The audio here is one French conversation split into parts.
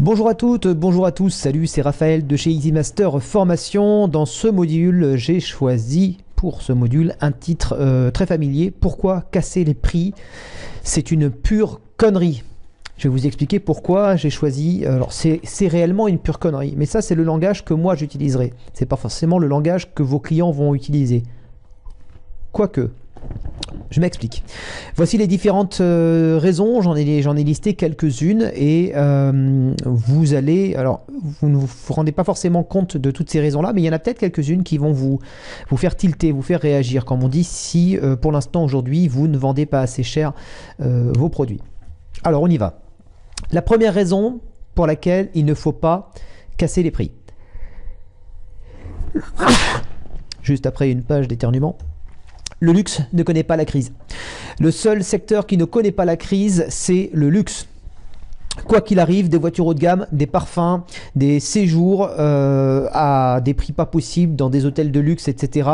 Bonjour à toutes, bonjour à tous, salut, c'est Raphaël de chez Easy Master Formation. Dans ce module, j'ai choisi pour ce module un titre très familier. Pourquoi casser les prix? C'est une pure connerie. Je vais vous expliquer pourquoi j'ai choisi. Alors c'est réellement une pure connerie, mais ça c'est le langage que moi j'utiliserai. C'est pas forcément le langage que vos clients vont utiliser. Quoique. Je m'explique. Voici les différentes raisons, j'en ai listé quelques-unes et vous allez, alors vous ne vous rendez pas forcément compte de toutes ces raisons-là, mais il y en a peut-être quelques-unes qui vont vous faire tilter, vous faire réagir, comme on dit, si pour l'instant aujourd'hui vous ne vendez pas assez cher vos produits. Alors on y va. La première raison pour laquelle il ne faut pas casser les prix. Juste après une page d'éternuement. Le luxe ne connaît pas la crise. Le seul secteur qui ne connaît pas la crise, c'est le luxe. Quoi qu'il arrive, des voitures haut de gamme, des parfums, des séjours à des prix pas possibles dans des hôtels de luxe, etc.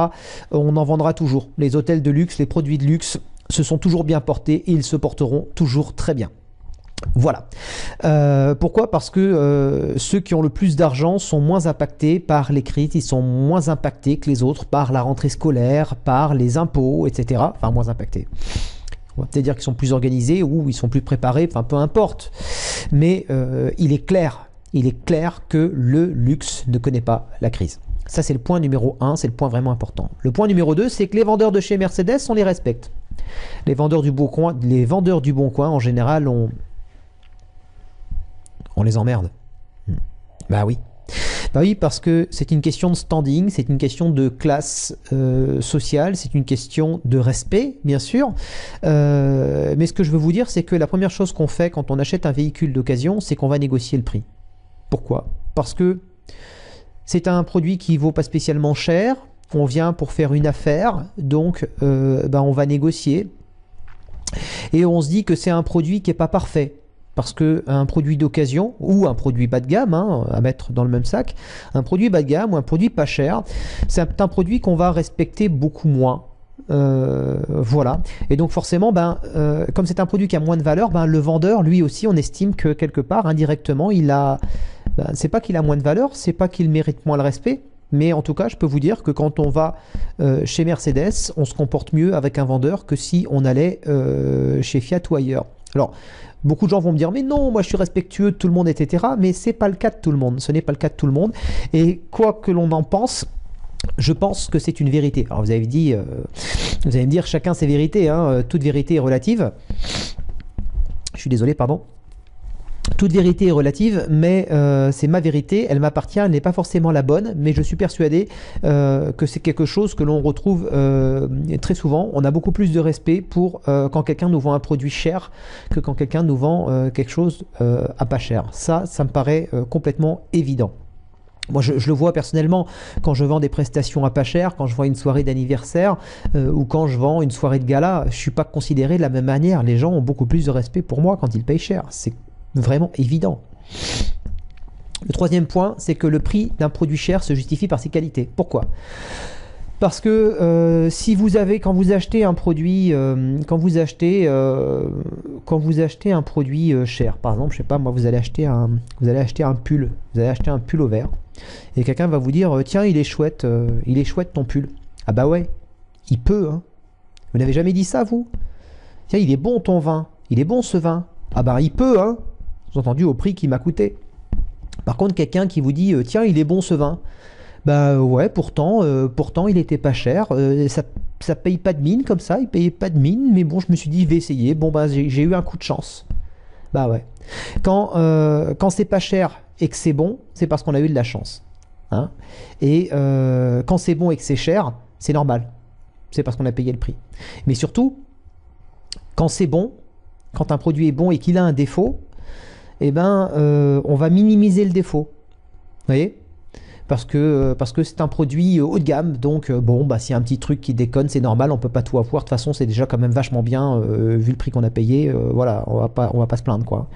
On en vendra toujours. Les hôtels de luxe, les produits de luxe se sont toujours bien portés et ils se porteront toujours très bien. Voilà. Pourquoi? Parce que ceux qui ont le plus d'argent sont moins impactés par les crises, ils sont moins impactés que les autres par la rentrée scolaire, par les impôts, etc. Enfin, moins impactés. On va peut-être dire qu'ils sont plus organisés ou ils sont plus préparés, enfin peu importe. Mais il est clair que le luxe ne connaît pas la crise. Ça, c'est le point numéro 1, c'est le point vraiment important. Le point numéro 2, c'est que les vendeurs de chez Mercedes, on les respecte. Les vendeurs du Bon Coin, en général, on les emmerde. Bah oui. Bah oui, parce que c'est une question de standing, c'est une question de classe sociale, c'est une question de respect, bien sûr. Mais ce que je veux vous dire, c'est que la première chose qu'on fait quand on achète un véhicule d'occasion, c'est qu'on va négocier le prix. Pourquoi? Parce que c'est un produit qui vaut pas spécialement cher, on vient pour faire une affaire, donc on va négocier. Et on se dit que c'est un produit qui n'est pas parfait. Parce qu'un produit d'occasion ou un produit bas de gamme, à mettre dans le même sac, un produit bas de gamme ou un produit pas cher, c'est un produit qu'on va respecter beaucoup moins. Voilà. Et donc forcément, comme c'est un produit qui a moins de valeur, le vendeur, lui aussi, on estime que quelque part, indirectement, c'est pas qu'il a moins de valeur, c'est pas qu'il mérite moins le respect. Mais en tout cas, je peux vous dire que quand on va chez Mercedes, on se comporte mieux avec un vendeur que si on allait chez Fiat ou ailleurs. Alors, beaucoup de gens vont me dire, mais non, moi je suis respectueux de tout le monde, etc. Mais c'est pas le cas de tout le monde. Ce n'est pas le cas de tout le monde. Et quoi que l'on en pense, je pense que c'est une vérité. Alors vous allez me dire, chacun ses vérités, toute vérité est relative. Je suis désolé, pardon. Toute vérité est relative, mais c'est ma vérité, elle m'appartient, elle n'est pas forcément la bonne, mais je suis persuadé que c'est quelque chose que l'on retrouve très souvent. On a beaucoup plus de respect pour quand quelqu'un nous vend un produit cher que quand quelqu'un nous vend quelque chose à pas cher. Ça me paraît complètement évident. Moi, je le vois personnellement quand je vends des prestations à pas cher, quand je vends une soirée d'anniversaire ou quand je vends une soirée de gala, je ne suis pas considéré de la même manière. Les gens ont beaucoup plus de respect pour moi quand ils payent cher. C'est vraiment évident. Le troisième point, c'est que le prix d'un produit cher se justifie par ses qualités. Pourquoi? Parce que quand vous achetez un produit, un produit cher, par exemple, je sais pas, moi, vous allez acheter un pull, au vert, et quelqu'un va vous dire, tiens, il est chouette ton pull. Ah bah ouais, il peut, hein. Vous n'avez jamais dit ça, vous? Tiens, il est bon ton vin, il est bon ce vin. Ah bah il peut, hein. Entendu au prix qui m'a coûté. Par contre, quelqu'un qui vous dit tiens, il est bon ce vin. Bah ouais, pourtant il était pas cher. Ça paye pas de mine comme ça, il payait pas de mine, mais bon, je me suis dit, je vais essayer. Bon, j'ai eu un coup de chance. Bah ouais. Quand c'est pas cher et que c'est bon, c'est parce qu'on a eu de la chance. Hein. Et quand c'est bon et que c'est cher, c'est normal. C'est parce qu'on a payé le prix. Mais surtout, quand c'est bon, quand un produit est bon et qu'il a un défaut, on va minimiser le défaut. Vous voyez? Parce que c'est un produit haut de gamme, donc s'il y a un petit truc qui déconne, c'est normal, on peut pas tout avoir. De toute façon, c'est déjà quand même vachement bien vu le prix qu'on a payé. Voilà, on va pas se plaindre, quoi.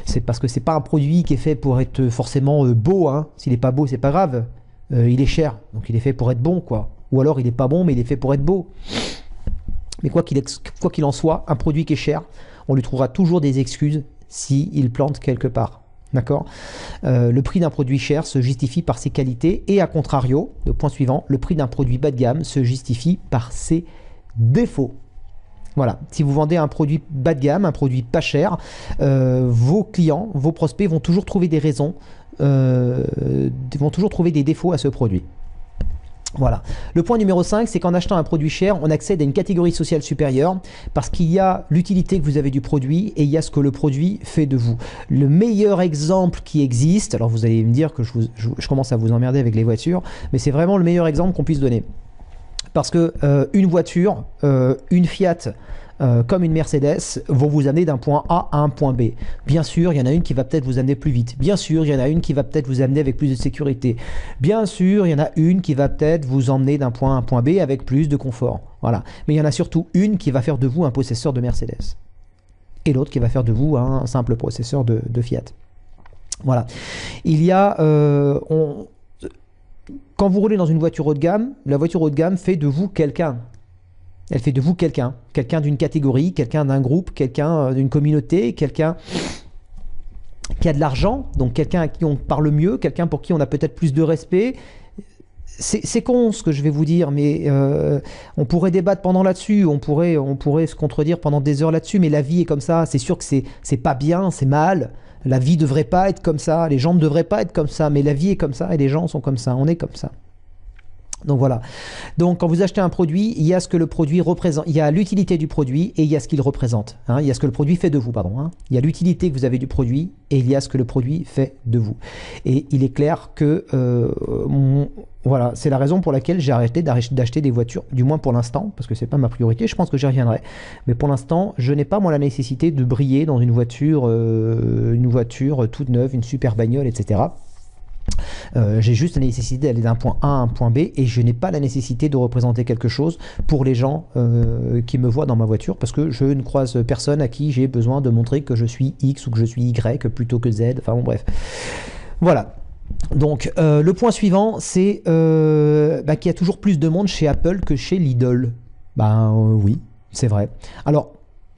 C'est parce que c'est pas un produit qui est fait pour être forcément beau. Hein. S'il est pas beau, c'est pas grave. Il est cher, donc il est fait pour être bon, quoi. Ou alors il est pas bon, mais il est fait pour être beau. Mais quoi qu'il en soit, un produit qui est cher, on lui trouvera toujours des excuses s'il plante quelque part. D'accord. Le prix d'un produit cher se justifie par ses qualités et à contrario, le point suivant, le prix d'un produit bas de gamme se justifie par ses défauts. Voilà, si vous vendez un produit bas de gamme, un produit pas cher, vos clients, vos prospects vont toujours trouver des raisons, vont toujours trouver des défauts à ce produit. Voilà. Le point numéro 5, c'est qu'en achetant un produit cher, on accède à une catégorie sociale supérieure parce qu'il y a l'utilité que vous avez du produit et il y a ce que le produit fait de vous. Le meilleur exemple qui existe, alors vous allez me dire que je commence à vous emmerder avec les voitures, mais c'est vraiment le meilleur exemple qu'on puisse donner. Parce que une voiture, une Fiat, comme une Mercedes, vont vous amener d'un point A à un point B. Bien sûr, il y en a une qui va peut-être vous amener plus vite. Bien sûr, il y en a une qui va peut-être vous amener avec plus de sécurité. Bien sûr, il y en a une qui va peut-être vous emmener d'un point A à un point B avec plus de confort. Voilà. Mais il y en a surtout une qui va faire de vous un possesseur de Mercedes. Et l'autre qui va faire de vous un simple possesseur de Fiat. Voilà. Il y a... quand vous roulez dans une voiture haut de gamme, la voiture haut de gamme fait de vous quelqu'un. Elle fait de vous quelqu'un d'une catégorie, quelqu'un d'un groupe, quelqu'un d'une communauté, quelqu'un qui a de l'argent, donc quelqu'un à qui on parle mieux, quelqu'un pour qui on a peut-être plus de respect. C'est con ce que je vais vous dire, mais on pourrait débattre pendant là-dessus, on pourrait se contredire pendant des heures là-dessus, mais la vie est comme ça, c'est sûr que c'est pas bien, c'est mal, la vie devrait pas être comme ça, les gens ne devraient pas être comme ça, mais la vie est comme ça et les gens sont comme ça, on est comme ça. Donc voilà. Donc quand vous achetez un produit, il y a ce que le produit représente, il y a l'utilité du produit et il y a ce qu'il représente. Il y a ce que le produit fait de vous, pardon. Il y a l'utilité que vous avez du produit et il y a ce que le produit fait de vous. Et il est clair que voilà, c'est la raison pour laquelle j'ai arrêté d'acheter des voitures, du moins pour l'instant, parce que c'est pas ma priorité. Je pense que j'y reviendrai, mais pour l'instant, je n'ai pas moi la nécessité de briller dans une voiture toute neuve, une super bagnole, etc. J'ai juste la nécessité d'aller d'un point A à un point B et je n'ai pas la nécessité de représenter quelque chose pour les gens qui me voient dans ma voiture parce que je ne croise personne à qui j'ai besoin de montrer que je suis X ou que je suis Y plutôt que Z, enfin bon bref. Voilà. Donc le point suivant c'est qu'il y a toujours plus de monde chez Apple que chez Lidl. Oui, c'est vrai. Alors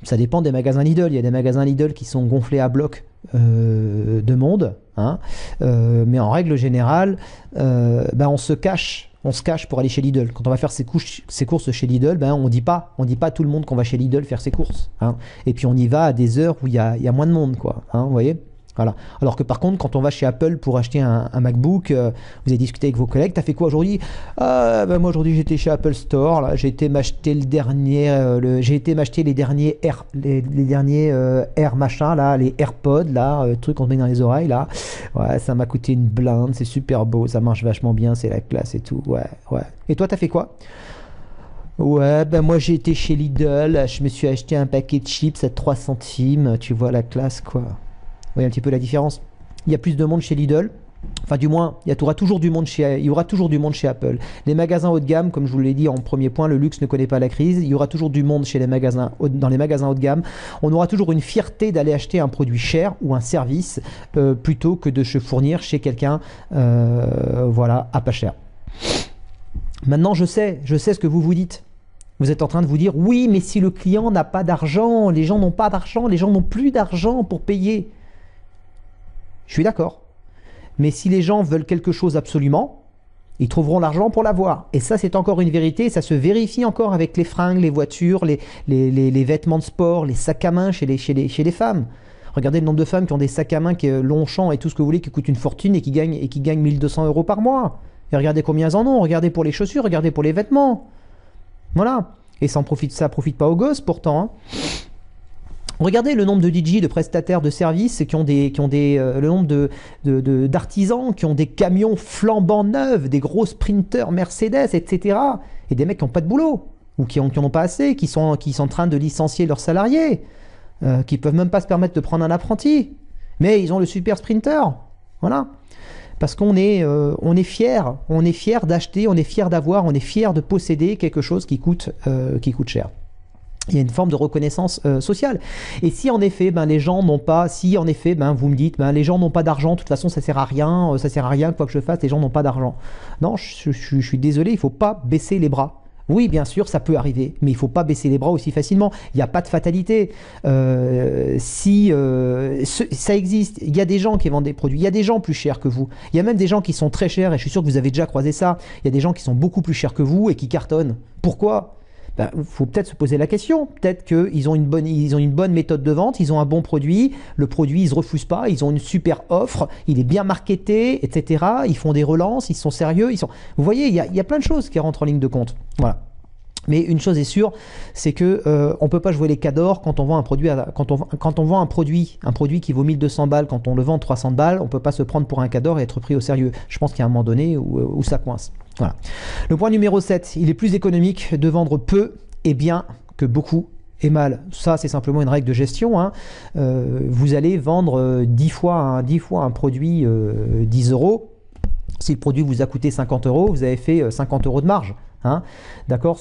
ça dépend des magasins Lidl. Il y a des magasins Lidl qui sont gonflés à bloc de monde, mais en règle générale, on se cache pour aller chez Lidl. Quand on va faire ses courses chez Lidl, on dit pas à tout le monde qu'on va chez Lidl faire ses courses. Et puis on y va à des heures où il y a moins de monde, quoi. Vous voyez ? Voilà. Alors que par contre, quand on va chez Apple pour acheter un MacBook, vous avez discuté avec vos collègues, t'as fait quoi aujourd'hui ? Moi aujourd'hui j'étais chez Apple Store, là, j'ai été m'acheter les derniers Air machin là, les AirPods là, truc qu'on se met dans les oreilles là. Ouais, ça m'a coûté une blinde, c'est super beau, ça marche vachement bien, c'est la classe et tout. Ouais. Et toi t'as fait quoi ? Ouais, moi j'ai été chez Lidl, je me suis acheté un paquet de chips à 3 centimes, tu vois la classe quoi. Vous voyez un petit peu la différence. Il y a plus de monde chez Lidl. Enfin, du moins, il y aura toujours du monde chez Apple. Les magasins haut de gamme, comme je vous l'ai dit en premier point, le luxe ne connaît pas la crise. Il y aura toujours du monde dans les magasins haut de gamme. On aura toujours une fierté d'aller acheter un produit cher ou un service plutôt que de se fournir chez quelqu'un à pas cher. Maintenant, je sais ce que vous dites. Vous êtes en train de vous dire, oui, mais si le client n'a pas d'argent, les gens n'ont pas d'argent, les gens n'ont plus d'argent pour payer. Je suis d'accord. Mais si les gens veulent quelque chose absolument, ils trouveront l'argent pour l'avoir. Et ça, c'est encore une vérité. Ça se vérifie encore avec les fringues, les voitures, les vêtements de sport, les sacs à main chez les femmes. Regardez le nombre de femmes qui ont des sacs à main Longchamp et tout ce que vous voulez, qui coûtent une fortune et qui gagnent 1200 € par mois. Et regardez combien elles en ont. Regardez pour les chaussures, regardez pour les vêtements. Voilà. Et ça profite pas aux gosses pourtant. Regardez le nombre de DJ, de prestataires de services le nombre d'artisans qui ont des camions flambant neufs, des gros sprinters Mercedes, etc. Et des mecs qui n'ont pas de boulot ou qui en ont pas assez, qui sont en train de licencier leurs salariés, qui peuvent même pas se permettre de prendre un apprenti, mais ils ont le super sprinter. Voilà. Parce qu'on est fiers d'acheter, on est fiers d'avoir, on est fiers de posséder quelque chose qui coûte cher. Il y a une forme de reconnaissance sociale. Et si en effet, les gens n'ont pas, vous me dites, les gens n'ont pas d'argent, de toute façon ça sert à rien, quoi que je fasse, les gens n'ont pas d'argent. Non, je suis désolé, il faut pas baisser les bras. Oui, bien sûr, ça peut arriver, mais il ne faut pas baisser les bras aussi facilement. Il n'y a pas de fatalité. Ça existe, il y a des gens qui vendent des produits, il y a des gens plus chers que vous. Il y a même des gens qui sont très chers, et je suis sûr que vous avez déjà croisé ça. Il y a des gens qui sont beaucoup plus chers que vous et qui cartonnent. Pourquoi? Il faut peut-être se poser la question. Peut-être qu'ils ont ils ont une bonne méthode de vente, ils ont un bon produit, le produit, ils ne se refusent pas, ils ont une super offre, il est bien marketé, etc. Ils font des relances, ils sont sérieux. Vous voyez, il y a plein de choses qui rentrent en ligne de compte. Voilà. Mais une chose est sûre, c'est que on peut pas jouer les cadors quand on vend un produit, quand on vend un produit qui vaut 1200 balles, quand on le vend 300 balles, on peut pas se prendre pour un cador et être pris au sérieux. Je pense qu'il y a un moment donné où ça coince. Voilà. Le point numéro 7, il est plus économique de vendre peu et bien que beaucoup et mal. Ça, c'est simplement une règle de gestion, hein. Vous allez vendre 10 fois un produit 10 euros. Si le produit vous a coûté 50 euros, vous avez fait 50 euros de marge. Hein, d'accord.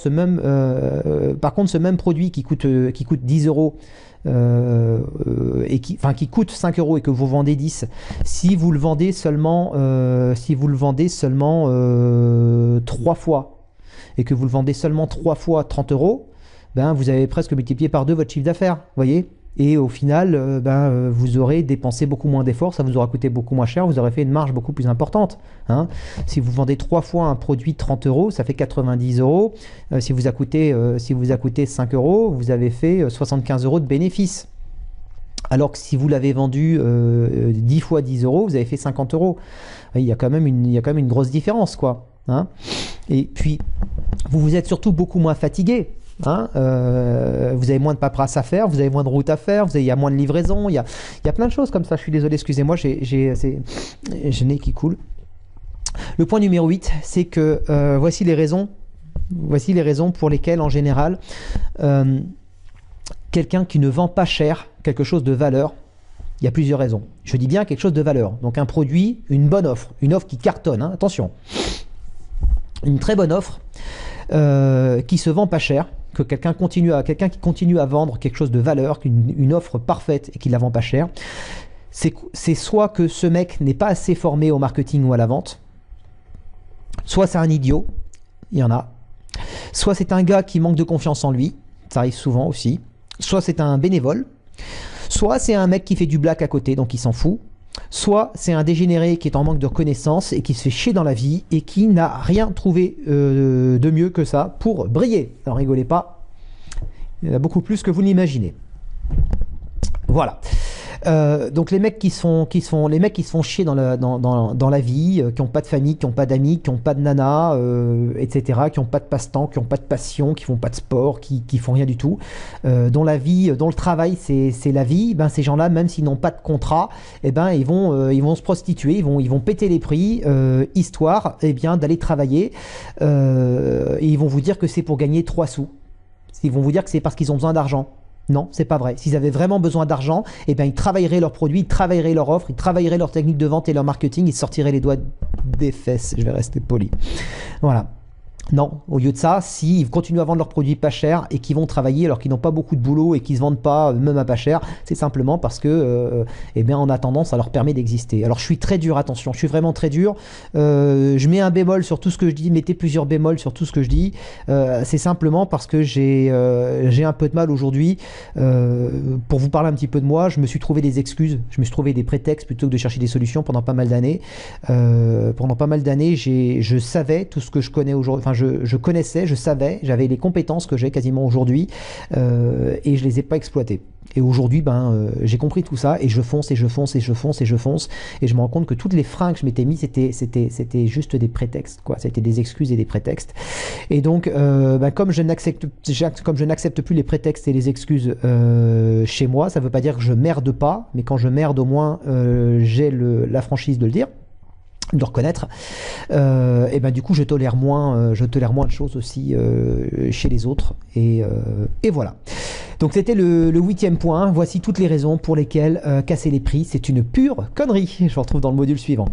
Par contre, ce même produit qui coûte 10 euros et qui coûte 5 euros et que vous vendez 10, si vous le vendez seulement 3 fois et que vous le vendez seulement 3 fois 30 euros, ben, vous avez presque multiplié par 2 votre chiffre d'affaires, voyez. Et au final, vous aurez dépensé beaucoup moins d'efforts, ça vous aura coûté beaucoup moins cher, vous aurez fait une marge beaucoup plus importante. Hein. Si vous vendez 3 fois un produit 30 euros, ça fait 90 euros. Si vous a coûté 5 euros, vous avez fait 75 euros de bénéfice. Alors que si vous l'avez vendu 10 fois 10 euros, vous avez fait 50 euros. Il y a quand même une grosse différence, quoi. Hein. Et puis, vous êtes surtout beaucoup moins fatigué. Hein, vous avez moins de paperasse à faire, vous avez moins de route à faire, il y a moins de livraison, il y a plein de choses comme ça. Je suis désolé, excusez-moi, j'ai nez qui coule. Le point numéro 8, c'est que voici les raisons pour lesquelles en général quelqu'un qui ne vend pas cher quelque chose de valeur, il y a plusieurs raisons. Je dis bien quelque chose de valeur, donc un produit, une bonne offre, une offre qui cartonne, hein, attention, une très bonne offre qui se vend pas cher, que quelqu'un qui continue à vendre quelque chose de valeur, une offre parfaite et qui la vend pas cher, c'est soit que ce mec n'est pas assez formé au marketing ou à la vente, soit c'est un idiot, il y en a, soit c'est un gars qui manque de confiance en lui, ça arrive souvent aussi, soit c'est un bénévole, soit c'est un mec qui fait du black à côté, donc il s'en fout, soit c'est un dégénéré qui est en manque de connaissances et qui se fait chier dans la vie et qui n'a rien trouvé de mieux que ça pour briller. Alors rigolez pas, il y en a beaucoup plus que vous l'imaginez. Voilà. Donc les mecs qui se font chier dans la vie, qui n'ont pas de famille, qui n'ont pas d'amis, qui n'ont pas de nana, etc., qui n'ont pas de passe-temps, qui n'ont pas de passion, qui font pas de sport, qui font rien du tout, dont le travail c'est la vie, ben ces gens-là, même s'ils n'ont pas de contrat, ils vont se prostituer, ils vont péter les prix, histoire d'aller travailler, et ils vont vous dire que c'est pour gagner 3 sous. Ils vont vous dire que c'est parce qu'ils ont besoin d'argent. Non, c'est pas vrai. S'ils avaient vraiment besoin d'argent, ils travailleraient leurs produits, ils travailleraient leur offre, ils travailleraient leur technique de vente et leur marketing, ils sortiraient les doigts des fesses. Je vais rester poli. Voilà. Non, au lieu de ça, s'ils continuent à vendre leurs produits pas chers et qu'ils vont travailler alors qu'ils n'ont pas beaucoup de boulot et qu'ils se vendent pas même à pas cher, c'est simplement parce que en attendant, ça leur permet d'exister. Alors je suis très dur, attention, je suis vraiment très dur. Je mets un bémol sur tout ce que je dis, mettez plusieurs bémols sur tout ce que je dis. C'est simplement parce que j'ai un peu de mal aujourd'hui. Pour vous parler un petit peu de moi, je me suis trouvé des excuses, je me suis trouvé des prétextes plutôt que de chercher des solutions pendant pas mal d'années. Je savais tout ce que je connais aujourd'hui. Enfin, je connaissais, je savais, j'avais les compétences que j'ai quasiment aujourd'hui et je les ai pas exploitées. Et aujourd'hui, j'ai compris tout ça et je fonce et je fonce et je fonce et je fonce et je me rends compte que toutes les freins que je m'étais mis, c'était juste des prétextes, quoi. C'était des excuses et des prétextes. Et donc, comme je n'accepte plus les prétextes et les excuses chez moi, ça veut pas dire que je merde pas, mais quand je merde, au moins, j'ai la franchise de le dire, de reconnaître, du coup je tolère moins de choses aussi chez les autres et voilà. Donc c'était le 8e point. Voici toutes les raisons pour lesquelles casser les prix c'est une pure connerie. Je vous retrouve dans le module suivant.